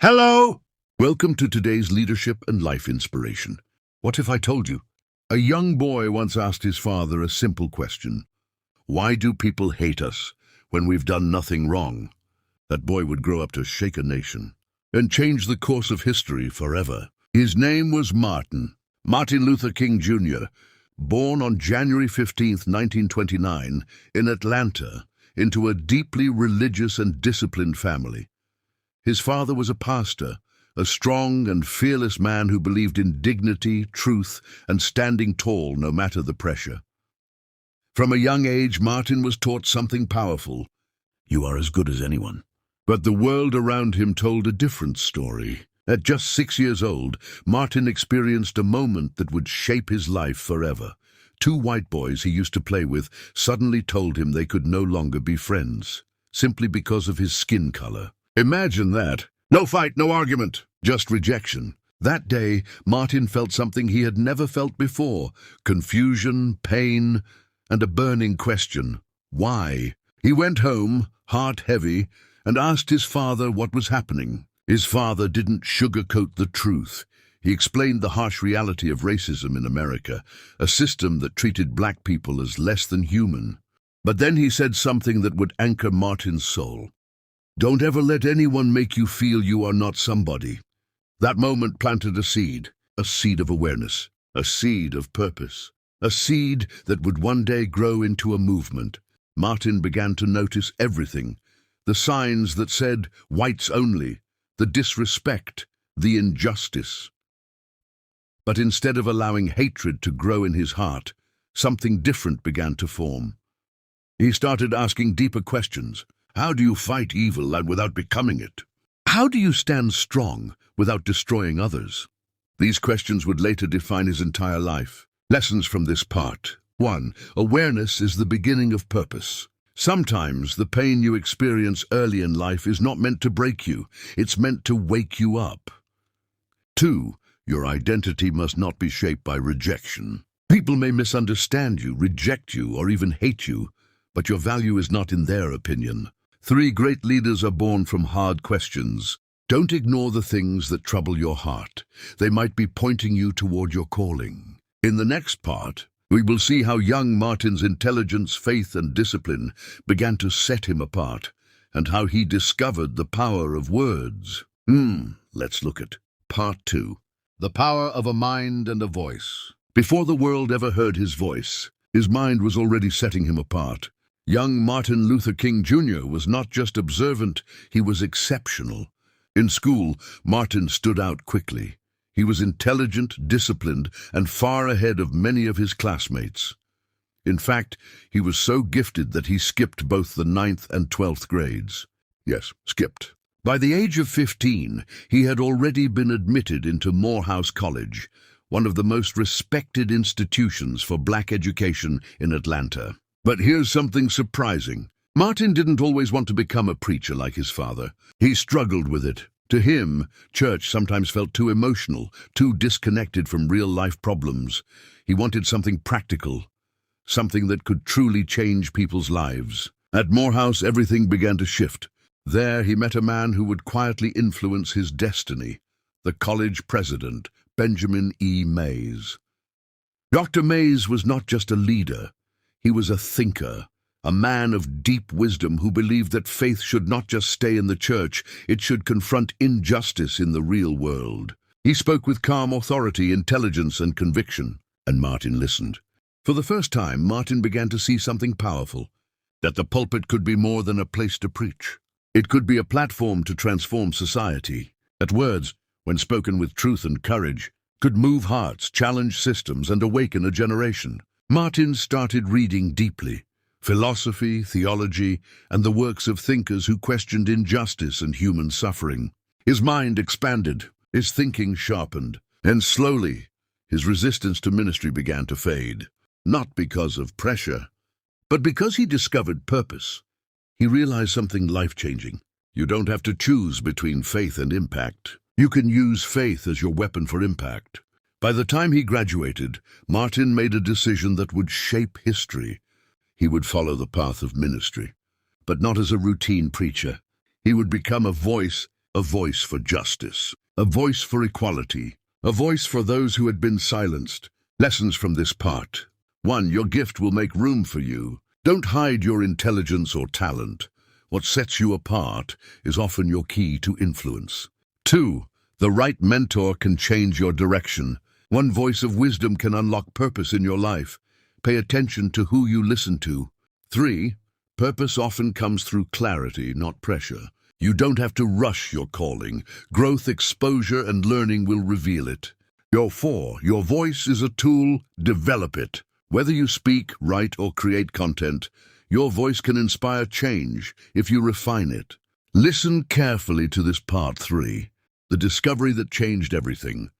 Hello! Welcome to today's Leadership and Life Inspiration. What if I told you? A young boy once asked his father a simple question. Why do people hate us when we've done nothing wrong? That boy would grow up to shake a nation and change the course of history forever. His name was Martin Luther King Jr., born on January 15, 1929, in Atlanta, into a deeply religious and disciplined family. His father was a pastor, a strong and fearless man who believed in dignity, truth, and standing tall no matter the pressure. From a young age, Martin was taught something powerful. You are as good as anyone. But the world around him told a different story. At just 6 years old, Martin experienced a moment that would shape his life forever. Two white boys he used to play with suddenly told him they could no longer be friends, simply because of his skin color. Imagine that. No fight, no argument, just rejection. That day, Martin felt something he had never felt before: confusion, pain, and a burning question. Why? He went home, heart heavy, and asked his father what was happening. His father didn't sugarcoat the truth. He explained the harsh reality of racism in America, a system that treated black people as less than human. But then he said something that would anchor Martin's soul. Don't ever let anyone make you feel you are not somebody. That moment planted a seed of awareness, a seed of purpose, a seed that would one day grow into a movement. Martin began to notice everything: the signs that said whites only, the disrespect, the injustice. But instead of allowing hatred to grow in his heart, something different began to form. He started asking deeper questions. How do you fight evil and without becoming it? How do you stand strong without destroying others? These questions would later define his entire life. Lessons from this part. 1. Awareness is the beginning of purpose. Sometimes the pain you experience early in life is not meant to break you. It's meant to wake you up. 2. Your identity must not be shaped by rejection. People may misunderstand you, reject you, or even hate you, but your value is not in their opinion. 3. Great leaders are born from hard questions. Don't ignore the things that trouble your heart. They might be pointing you toward your calling. In the next part, we will see how young Martin's intelligence, faith, and discipline began to set him apart, and how he discovered the power of words. Let's look at Part 2. The power of a mind and a voice. Before the world ever heard his voice, his mind was already setting him apart. Young Martin Luther King Jr. was not just observant, he was exceptional. In school, Martin stood out quickly. He was intelligent, disciplined, and far ahead of many of his classmates. In fact, he was so gifted that he skipped both the 9th and 12th grades. Yes, skipped. By the age of 15, he had already been admitted into Morehouse College, one of the most respected institutions for black education in Atlanta. But here's something surprising. Martin didn't always want to become a preacher like his father. He struggled with it. To him, church sometimes felt too emotional, too disconnected from real-life problems. He wanted something practical, something that could truly change people's lives. At Morehouse, everything began to shift. There, he met a man who would quietly influence his destiny: the college president, Benjamin E. Mays. Dr. Mays was not just a leader. He was a thinker, a man of deep wisdom who believed that faith should not just stay in the church, it should confront injustice in the real world. He spoke with calm authority, intelligence, and conviction, and Martin listened. For the first time, Martin began to see something powerful: that the pulpit could be more than a place to preach. It could be a platform to transform society. That words, when spoken with truth and courage, could move hearts, challenge systems, and awaken a generation. Martin started reading deeply: philosophy, theology, and the works of thinkers who questioned injustice and human suffering. His mind expanded, his thinking sharpened, and slowly, his resistance to ministry began to fade. Not because of pressure, but because he discovered purpose. He realized something life-changing. You don't have to choose between faith and impact. You can use faith as your weapon for impact. By the time he graduated, Martin made a decision that would shape history. He would follow the path of ministry, but not as a routine preacher. He would become a voice A voice for justice, a voice for equality, a voice for those who had been silenced. Lessons from this part. 1. Your gift will make room for you. Don't hide your intelligence or talent. What sets you apart is often your key to influence. 2. The right mentor can change your direction. One voice of wisdom can unlock purpose in your life. Pay attention to who you listen to. 3. Purpose often comes through clarity, not pressure. You don't have to rush your calling. Growth, exposure, and learning will reveal it. 4. Your voice is a tool. Develop it. Whether you speak, write, or create content, your voice can inspire change if you refine it. Listen carefully to this part 3. The discovery that changed everything.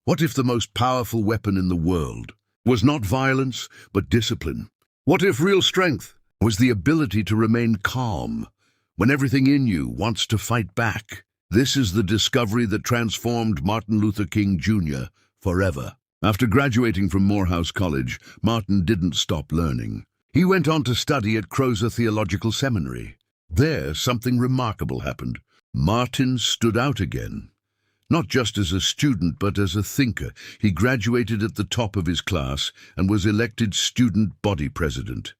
What if the most powerful weapon in the world was not violence, but discipline? What if real strength was the ability to remain calm when everything in you wants to fight back? This is the discovery that transformed Martin Luther King Jr. forever. After graduating from Morehouse College, Martin didn't stop learning. He went on to study at Crozer Theological Seminary. There, something remarkable happened. Martin stood out again. Not just as a student, but as a thinker. He graduated at the top of his class and was elected student body president.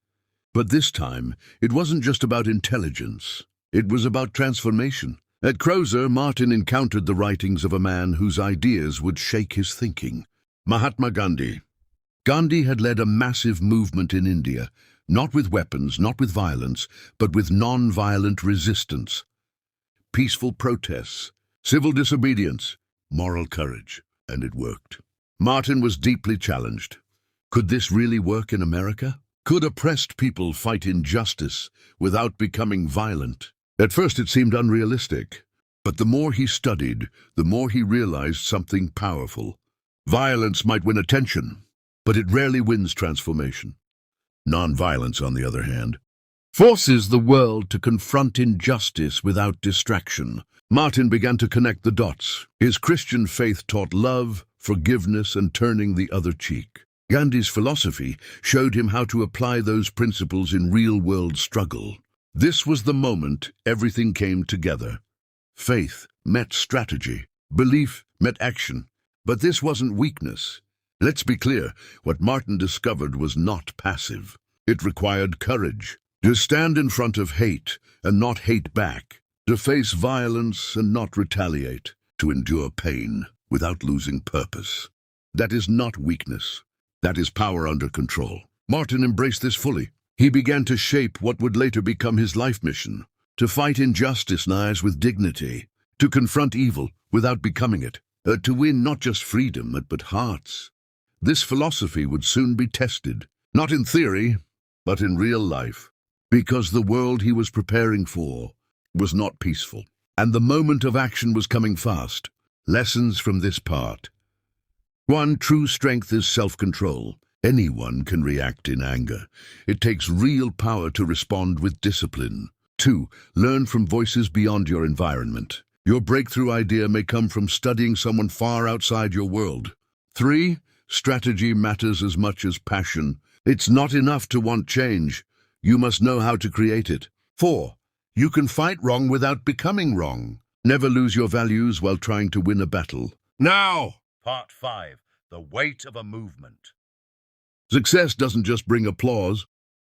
But this time, it wasn't just about intelligence. It was about transformation. At Crozer, Martin encountered the writings of a man whose ideas would shake his thinking. Mahatma Gandhi. Gandhi had led a massive movement in India, not with weapons, not with violence, but with non-violent resistance. Peaceful protests, civil disobedience, moral courage, and it worked. Martin was deeply challenged. Could this really work in America? Could oppressed people fight injustice without becoming violent? At first it seemed unrealistic, but the more he studied, the more he realized something powerful. Violence might win attention, but it rarely wins transformation. Non-violence, on the other hand, forces the world to confront injustice without distraction. Martin began to connect the dots. His Christian faith taught love, forgiveness, and turning the other cheek. Gandhi's philosophy showed him how to apply those principles in real-world struggle. This was the moment everything came together. Faith met strategy. Belief met action. But this wasn't weakness. Let's be clear, what Martin discovered was not passive. It required courage. To stand in front of hate and not hate back. To face violence and not retaliate. To endure pain without losing purpose. That is not weakness. That is power under control. Martin embraced this fully. He began to shape what would later become his life mission. To fight injustice with dignity. To confront evil without becoming it. To win not just freedom, but hearts. This philosophy would soon be tested, not in theory, but in real life, because the world he was preparing for was not peaceful, and the moment of action was coming fast. Lessons from this part. 1. True strength is self-control. Anyone can react in anger. It takes real power to respond with discipline. 2. Learn from voices beyond your environment. Your breakthrough idea may come from studying someone far outside your world. 3. Strategy matters as much as passion. It's not enough to want change. You must know how to create it. 4. You can fight wrong without becoming wrong. Never lose your values while trying to win a battle. Now, Part 5. The weight of a movement. Success doesn't just bring applause,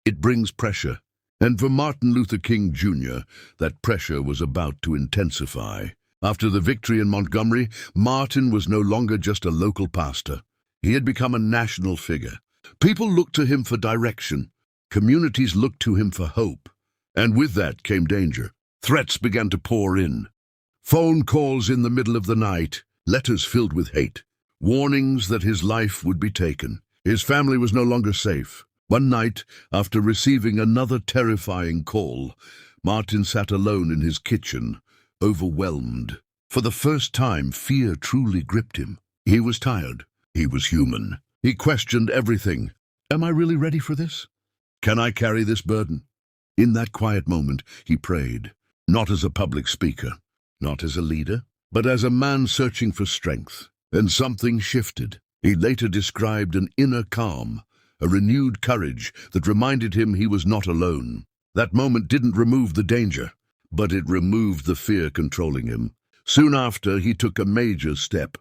it brings pressure. And for Martin Luther King Jr., that pressure was about to intensify. After the victory in Montgomery, Martin was no longer just a local pastor. He had become a national figure. People looked to him for direction. Communities looked to him for hope. And with that came danger. Threats began to pour in. Phone calls in the middle of the night, letters filled with hate, warnings that his life would be taken. His family was no longer safe. One night, after receiving another terrifying call, Martin sat alone in his kitchen, overwhelmed. For the first time, fear truly gripped him. He was tired. He was human. He questioned everything. Am I really ready for this? Can I carry this burden? In that quiet moment, he prayed, not as a public speaker, not as a leader, but as a man searching for strength. And something shifted. He later described an inner calm, a renewed courage that reminded him he was not alone. That moment didn't remove the danger, but it removed the fear controlling him. Soon after, he took a major step.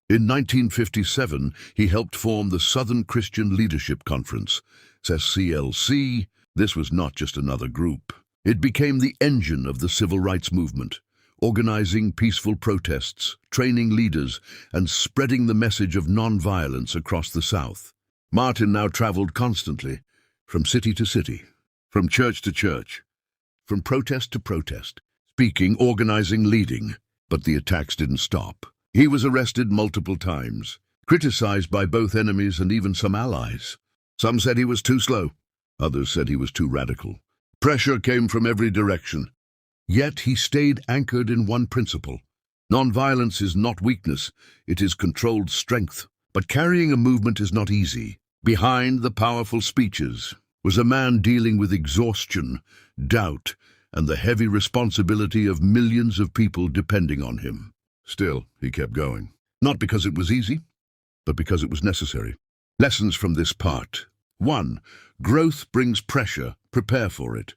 In 1957, he helped form the Southern Christian Leadership Conference, SCLC. This was not just another group. It became the engine of the civil rights movement, organizing peaceful protests, training leaders, and spreading the message of nonviolence across the South. Martin now traveled constantly, from city to city, from church to church, from protest to protest, speaking, organizing, leading. But the attacks didn't stop. He was arrested multiple times, criticized by both enemies and even some allies. Some said he was too slow. Others said he was too radical. Pressure came from every direction. Yet he stayed anchored in one principle. Nonviolence is not weakness, it is controlled strength. But carrying a movement is not easy. Behind the powerful speeches was a man dealing with exhaustion, doubt, and the heavy responsibility of millions of people depending on him. Still, he kept going. Not because it was easy, but because it was necessary. Lessons from this part. 1. Growth brings pressure. Prepare for it.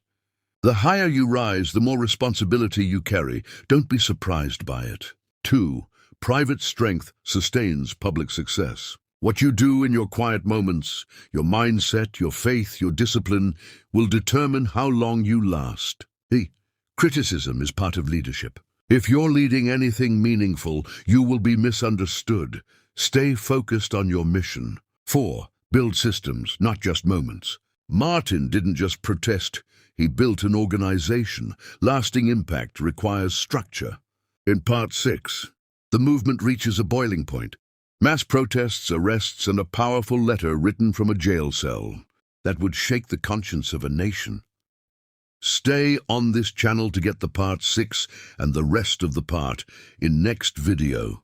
The higher you rise, the more responsibility you carry. Don't be surprised by it. 2. Private strength sustains public success. What you do in your quiet moments, your mindset, your faith, your discipline, will determine how long you last. Criticism is part of leadership. If you're leading anything meaningful, you will be misunderstood. Stay focused on your mission. 4. Build systems, not just moments. Martin didn't just protest, he built an organization. Lasting impact requires structure. In part 6, the movement reaches a boiling point. Mass protests, arrests, and a powerful letter written from a jail cell that would shake the conscience of a nation. Stay on this channel to get the part 6 and the rest of the part in next video.